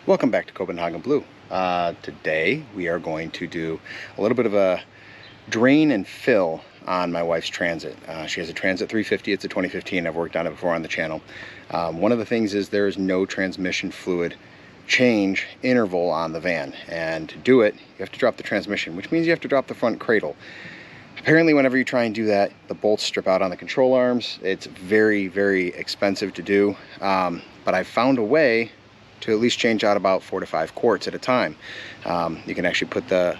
Welcome back to Copenhagen Blue. Today we are going to do a little bit of a drain and fill on my wife's Transit. She has a Transit 350. It's a 2015. I've worked on it before on the channel. One of the things is there is no transmission fluid change interval on the van, and to do it you have to drop the transmission, which means you have to drop the front cradle. Apparently whenever you try and do that, the bolts strip out on the control arms. It's very, very expensive to do, but I found a way to at least change out about 4 to 5 quarts at a time. You can actually put the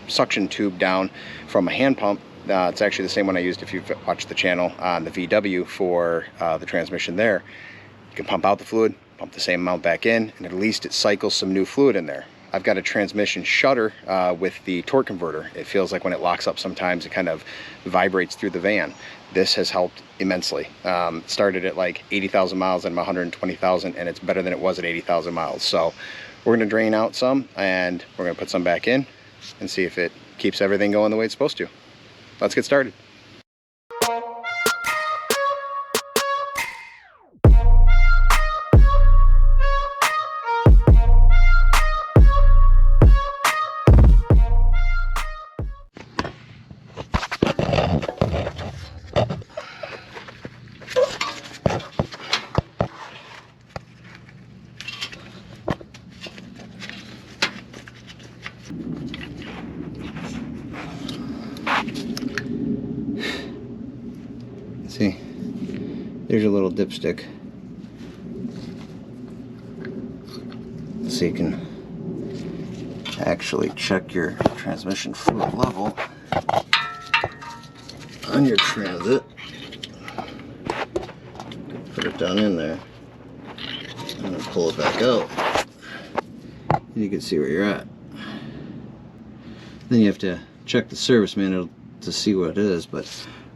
suction tube down from a hand pump. It's actually the same one I used if you've watched the channel on the VW for the transmission there. You can pump out the fluid, pump the same amount back in, and at least it cycles some new fluid in there. I've got a transmission shutter with the torque converter. It feels like when it locks up sometimes it kind of vibrates through the van. This has helped immensely. It started at like 80,000 miles and I'm 120,000, and it's better than it was at 80,000 miles. So we're going to drain out some and we're going to put some back in and see if it keeps everything going the way it's supposed to. Let's get started. See, there's your little dipstick, so you can actually check your transmission fluid level on your Transit. Put it down in there and then pull it back out, and you can see where you're at. Then you have to check the service manual to see what it is, but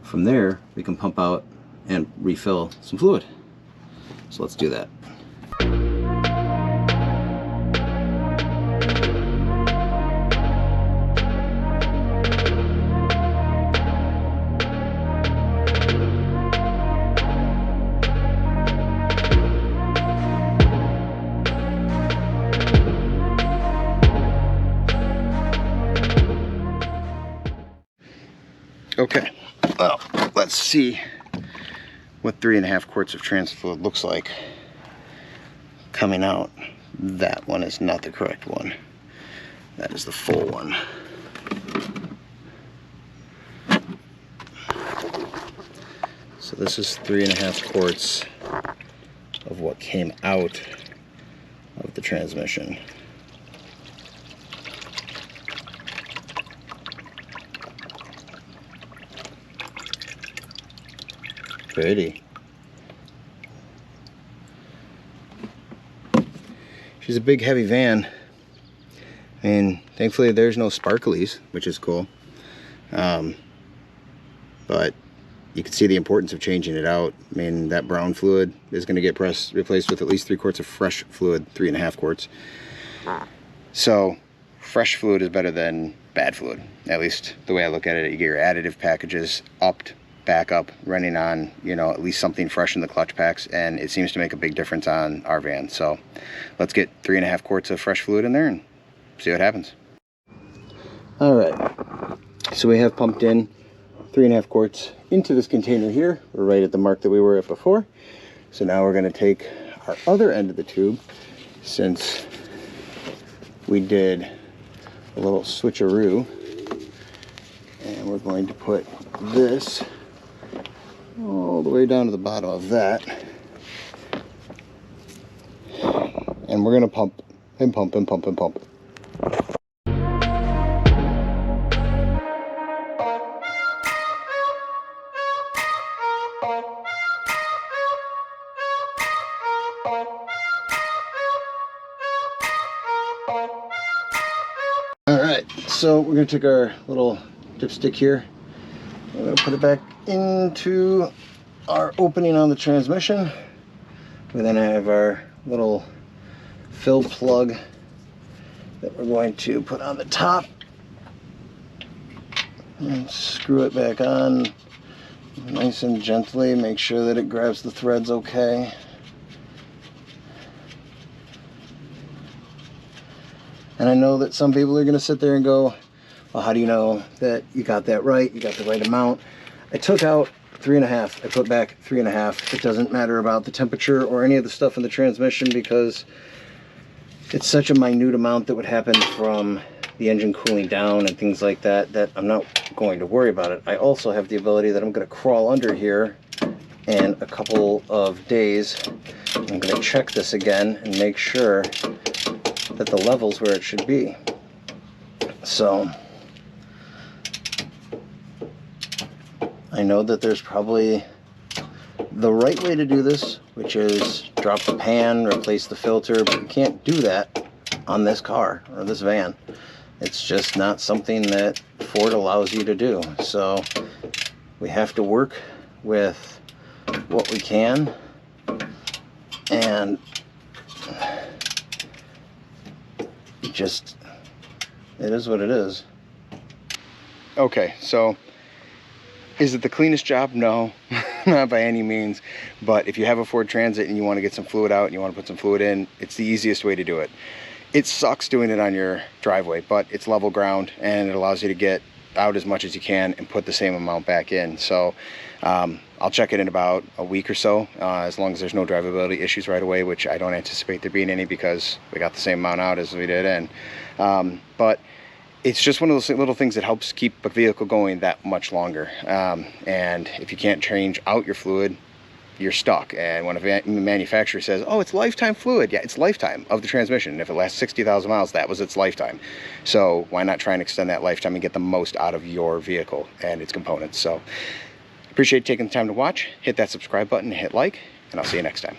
from there we can pump out and refill some fluid. So let's do that. Okay, well, let's see what 3.5 quarts of transit fluid looks like coming out. That one is not the correct one. That is the full one. So this is 3.5 quarts of what came out of the transmission. Pretty. She's a big heavy van, and thankfully there's no sparklies, which is cool, but you can see the importance of changing it out. I mean, that brown fluid is going to get replaced with at least 3 quarts of fresh fluid, 3.5 quarts. So fresh fluid is better than bad fluid, at least the way I look at it. You get your additive packages upped, back up, running on, you know, at least something fresh in the clutch packs, and it seems to make a big difference on our van. So let's get 3.5 quarts of fresh fluid in there and see what happens. All right, so we have pumped in 3.5 quarts into this container here. We're right at the mark that we were at before. So now we're going to take our other end of the tube, since we did a little switcheroo, and we're going to put this all the way down to the bottom of that, and we're going to pump and pump and pump and pump. Alright, so we're going to take our little dipstick here. We're going to put it back into our opening on the transmission. We then have our little fill plug that we're going to put on the top and screw it back on nice and gently. Make sure that it grabs the threads okay. And I know that some people are going to sit there and go, well, how do you know that you got that right? You got the right amount. I took out 3.5. I put back 3.5. It doesn't matter about the temperature or any of the stuff in the transmission because it's such a minute amount that would happen from the engine cooling down and things like that, that I'm not going to worry about it. I also have the ability that I'm going to crawl under here, and a couple of days I'm going to check this again and make sure that the level's where it should be. So I know that there's probably the right way to do this, which is drop the pan, replace the filter, but you can't do that on this car or this van. It's just not something that Ford allows you to do. So we have to work with what we can, and it is what it is. Okay, so is it the cleanest job? No, not by any means. But if you have a Ford Transit and you want to get some fluid out and you want to put some fluid in, it's the easiest way to do it. It sucks doing it on your driveway, but it's level ground and it allows you to get out as much as you can and put the same amount back in. So I'll check it in about a week or so, as long as there's no drivability issues right away, which I don't anticipate there being any because we got the same amount out as we did in. But it's just one of those little things that helps keep a vehicle going that much longer. And if you can't change out your fluid, you're stuck. And when a manufacturer says, oh, it's lifetime fluid, yeah, it's lifetime of the transmission. If it lasts 60,000 miles, that was its lifetime. So why not try and extend that lifetime and get the most out of your vehicle and its components? So appreciate taking the time to watch. Hit that subscribe button, hit like, and I'll see you next time.